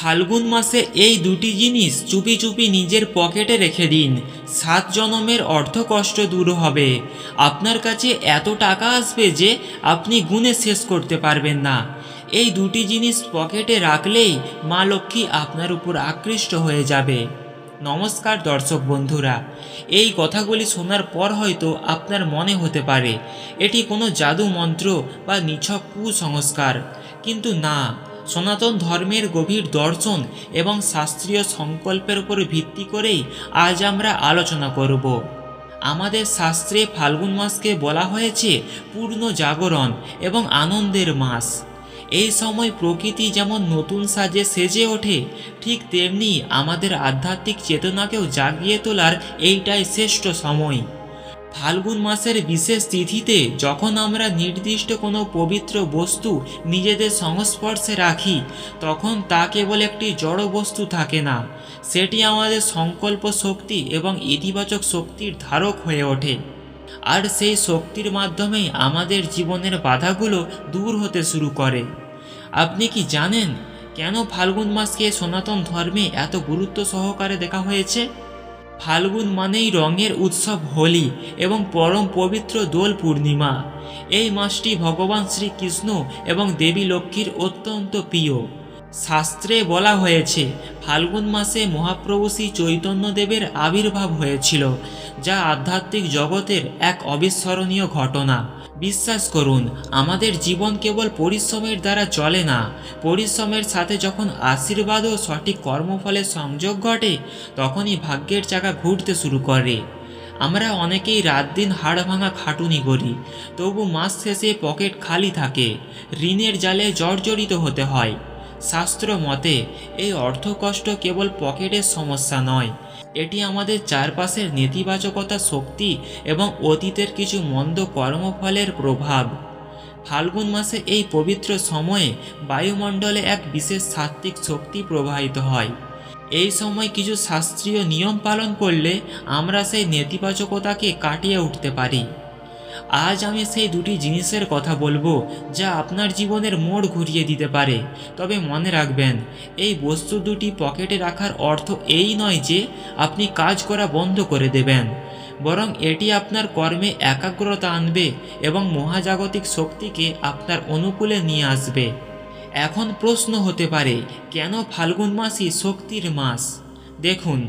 ফাল্গুন মাসে এই দুটি জিনিস চুপি চুপি নিজের পকেটে রেখে দিন। 7 জনমের অর্থকষ্ট দূর হবে। আপনার কাছে এত টাকা আসবে যে আপনি গুণে শেষ করতে পারবেন না। এই দুটি জিনিস পকেটে রাখলেই মা লক্ষ্মী আপনার উপর আকৃষ্ট হয়ে যাবে। নমস্কার দর্শক বন্ধুরা, এই কথাগুলি শোনার পর হয়তো আপনার মনে হতে পারে এটি কোনো জাদু মন্ত্র বা নিছক কুসংস্কার, কিন্তু না, সনাতন ধর্মের গভীর দর্শন এবং শাস্ত্রীয় সংকল্পের উপর ভিত্তি করেই আজ আমরা আলোচনা করব। আমাদের শাস্ত্রে ফাল্গুন মাসকে বলা হয়েছে পূর্ণ জাগরণ এবং আনন্দের মাস। এই সময় প্রকৃতি যেমন নতুন সাজে সেজে ওঠে, ঠিক তেমনি আমাদের আধ্যাত্মিক চেতনাকেও জাগিয়ে তোলার এইটাই শ্রেষ্ঠ সময়। ফাল্গুন মাসের বিশেষ তিথিতে যখন আমরা নির্দিষ্ট কোনো পবিত্র বস্তু নিজেদের সংস্পর্শে রাখি, তখন তা কেবল একটি জড় বস্তু থাকে না, সেটি আমাদের সংকল্প শক্তি এবং ইতিবাচক শক্তির ধারক হয়ে ওঠে। আর সেই শক্তির মাধ্যমেই আমাদের জীবনের বাধাগুলো দূর হতে শুরু করে। আপনি কি জানেন কেন ফাল্গুন মাসকে সনাতন ধর্মে এত গুরুত্ব সহকারে দেখা হয়েছে? ফাল্গুন মানেই রঙের উৎসব হোলি এবং পরম পবিত্র দোল পূর্ণিমা। এই মাসটি ভগবান শ্রীকৃষ্ণ এবং দেবী লক্ষ্মীর অত্যন্ত প্রিয়। শাস্ত্রে বলা হয়েছে ফাল্গুন মাসে মহাপ্রভু শ্রী চৈতন্যদেবের আবির্ভাব হয়েছিল, যা আধ্যাত্মিক জগতের এক অবিস্মরণীয় ঘটনা। বিশ্বাস করুন, আমাদের জীবন কেবল পরিশ্রমের দ্বারা চলে না। পরিশ্রমের সাথে যখন আশীর্বাদ ও সঠিক কর্মফলের সংযোগ ঘটে, তখনই ভাগ্যের চাকা ঘুরতে শুরু করে। আমরা অনেকেই রাত দিন হাড় ভাঙা খাটুনি করি, তবু মাস শেষে পকেট খালি থাকে, ঋণের জালে জর্জরিত হতে হয়। শাস্ত্র মতে এই অর্থকষ্ট কেবল পকেটের সমস্যা নয়, এটি আমাদের চারপাশের নেতিবাচকতা শক্তি এবং অতীতের কিছু মন্দ কর্মফলের প্রভাব। ফাল্গুন মাসে এই পবিত্র সময়ে বায়ুমণ্ডলে এক বিশেষ সাত্ত্বিক শক্তি প্রবাহিত হয়। এই সময় কিছু শাস্ত্রীয় নিয়ম পালন করলে আমরা সেই নেতিবাচকতাকে কাটিয়ে উঠতে পারি। আজ আমি সেই দুটি জিনিসের কথা বলবো যা আপনার জীবনের মোড় ঘুরিয়ে দিতে পারে। তবে মনে রাখবেন, এই বস্তু দুটি পকেটে রাখার অর্থ এই নয় যে আপনি কাজ করা বন্ধ করে দেবেন, বরং এটি আপনার কর্মে একাগ্রতা আনবে এবং মহাজাগতিক শক্তিকে আপনার অনুকূলে নিয়ে আসবে। এখন প্রশ্ন হতে পারে, কেন ফাল্গুন মাসই শক্তির মাস? দেখুন,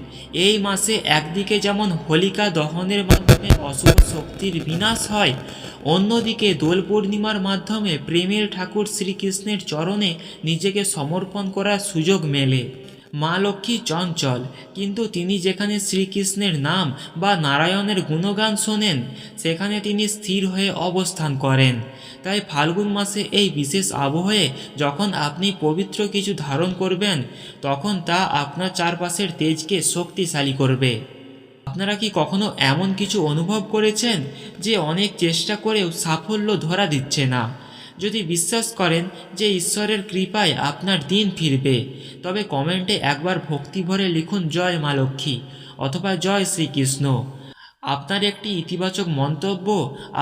এই মাসে একদিকে যেমন হোলিকা দহনের মাধ্যমে অশুভ শক্তির বিনাশ হয়, অন্যদিকে দোল পূর্ণিমার মাধ্যমে প্রেমের ঠাকুর শ্রীকৃষ্ণের চরণে নিজেকে সমর্পণ করার সুযোগ মেলে। মা লক্ষ্মী চঞ্চল, কিন্তু তিনি যেখানে শ্রীকৃষ্ণের নাম বা নারায়ণের গুণগান শোনেন, সেখানে তিনি স্থির হয়ে অবস্থান করেন। তাই ফাল্গুন মাসে এই বিশেষ আবহে যখন আপনি পবিত্র কিছু ধারণ করবেন, তখন তা আপনার চারপাশের তেজকে শক্তিশালী করবে। আপনারা কি কখনো এমন কিছু অনুভব করেছেন যে অনেক চেষ্টা করেও সাফল্য ধরা দিচ্ছে না? যদি বিশ্বাস করেন যে ঈশ্বরের কৃপায় আপনার দিন ফিরবে, তবে কমেন্টে একবার ভক্তি ভরে লিখুন জয় মা লক্ষ্মী অথবা জয় শ্রীকৃষ্ণ। আপনার একটি ইতিবাচক মন্তব্য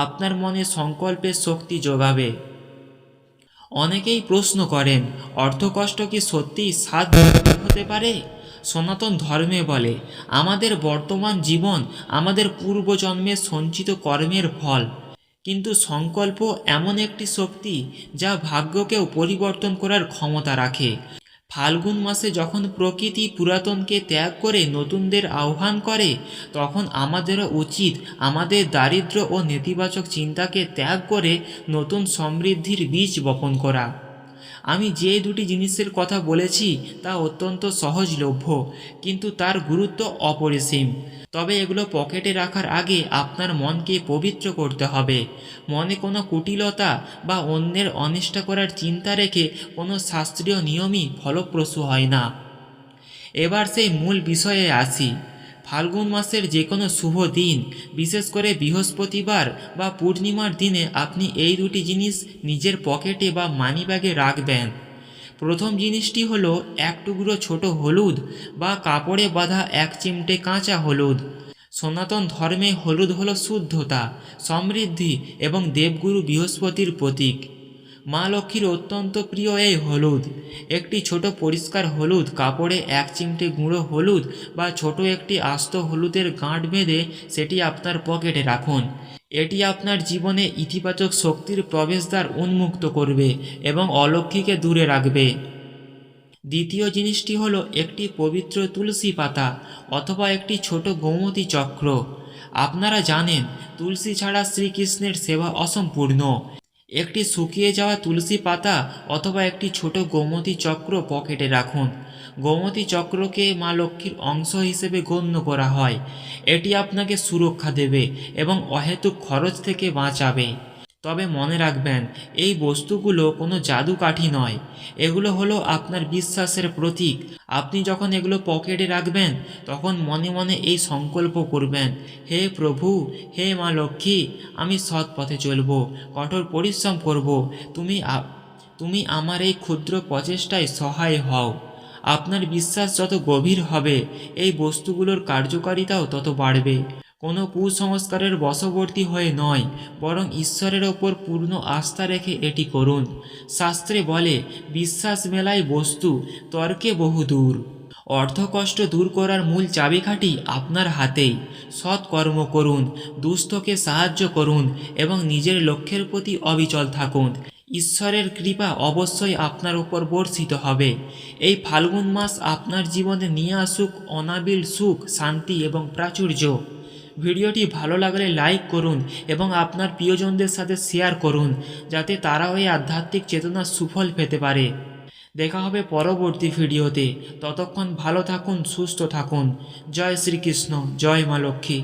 আপনার মনে সংকল্পের শক্তি যোগাবে। অনেকেই প্রশ্ন করেন, অর্থকষ্ট কি সত্যিই 7 জন্মের হতে পারে? সনাতন ধর্মে বলে আমাদের বর্তমান জীবন আমাদের পূর্বজন্মের সঞ্চিত কর্মের ফল, কিন্তু সংকল্প এমন একটি শক্তি যা ভাগ্যকেও পরিবর্তন করার ক্ষমতা রাখে। ফাল্গুন মাসে যখন প্রকৃতি পুরাতনকে ত্যাগ করে নতুনদের আহ্বান করে, তখন আমাদেরও উচিত আমাদের দারিদ্র্য ও নেতিবাচক চিন্তাকে ত্যাগ করে নতুন সমৃদ্ধির বীজ বপন করা। আমি যে দুটি জিনিসের কথা বলেছি তা অত্যন্ত সহজলভ্য, কিন্তু তার গুরুত্ব অপরিসীম। তবে এগুলো পকেটে রাখার আগে আপনার মনকে পবিত্র করতে হবে। মনে কোনো কুটিলতা বা অন্যের অনিষ্ট করার চিন্তা রেখে কোনো শাস্ত্রীয় নিয়মই ফলপ্রসূ হয় না। এবার সেই মূল বিষয়ে আসি। ফাল্গুন মাসের যে কোনো শুভ দিন, বিশেষ করে বৃহস্পতিবার বা পূর্ণিমার দিনে আপনি এই দুটি জিনিস নিজের পকেটে বা মানিব্যাগে রাখবেন। প্রথম জিনিসটি হলো এক টুকরো ছোট হলুদ বা কাপড়ে বাঁধা এক চিমটে কাঁচা হলুদ। সনাতন ধর্মে হলুদ হলো শুদ্ধতা, সমৃদ্ধি এবং দেবগুরু বৃহস্পতির প্রতীক। মা লক্ষ্মীর অত্যন্ত প্রিয় এই হলুদ। একটি ছোট পরিষ্কার হলুদ কাপড়ে 1 চিমটে গুঁড়ো হলুদ বা ছোট একটি আস্ত হলুদের গাঁট বেঁধে সেটি আপনার পকেটে রাখুন। এটি আপনার জীবনে ইতিবাচক শক্তির প্রবেশদ্বার উন্মুক্ত করবে এবং অলক্ষ্মীকে দূরে রাখবে। দ্বিতীয় জিনিসটি হলো একটি পবিত্র তুলসী পাতা অথবা একটি ছোট গোমতী চক্র। আপনারা জানেন তুলসী ছাড়া শ্রীকৃষ্ণের সেবা অসম্পূর্ণ। একটি শুকিয়ে যাওয়া তুলসী পাতা অথবা একটি ছোট গোমতী চক্র পকেটে রাখুন। গোমতী চক্রকে মা লক্ষ্মীর অংশ হিসেবে গণ্য করা হয়। এটি আপনাকে সুরক্ষা দেবে এবং অহেতুক খরচ থেকে বাঁচাবে। তবে মনে রাখবেন, এই বস্তুগুলো কোনো জাদুকাঠি নয়, এগুলো হলো আপনার বিশ্বাসের প্রতীক। আপনি যখন এগুলো পকেটে রাখবেন তখন মনে মনে এই সংকল্প করবেন, হে প্রভু, হে মা লক্ষ্মী, আমি সৎ পথে চলব, কঠোর পরিশ্রম করব, তুমি আমার এই ক্ষুদ্র প্রচেষ্টায় সহায় হও। আপনার বিশ্বাস যত গভীর হবে এই বস্তুগুলোর কার্যকারিতাও তত বাড়বে। কোনো কুসংস্কারের বশবর্তী হয়ে নয়, বরং ঈশ্বরের ওপর পূর্ণ আস্থা রেখে এটি করুন। শাস্ত্রে বলে, বিশ্বাস মেলায় বস্তু, তর্কে বহুদূর। অর্থকষ্ট দূর করার মূল চাবিকাঠি আপনার হাতেই। সৎ কর্ম করুন, দুস্থকে সাহায্য করুন এবং নিজের লক্ষ্যের প্রতি অবিচল থাকুন। ঈশ্বরের কৃপা অবশ্যই আপনার উপর বর্ষিত হবে। এই ফাল্গুন মাস আপনার জীবনে নিয়ে আসুক অনাবিল সুখ, শান্তি এবং প্রাচুর্য। ভিডিওটি ভালো লাগলে লাইক করুন এবং আপনার প্রিয়জনদের সাথে শেয়ার করুন, যাতে তারাও এই আধ্যাত্মিক চেতনার সুফল পেতে পারে। দেখা হবে পরবর্তী ভিডিওতে। ততক্ষণ ভালো থাকুন, সুস্থ থাকুন। জয় শ্রীকৃষ্ণ, জয় মা লক্ষ্মী।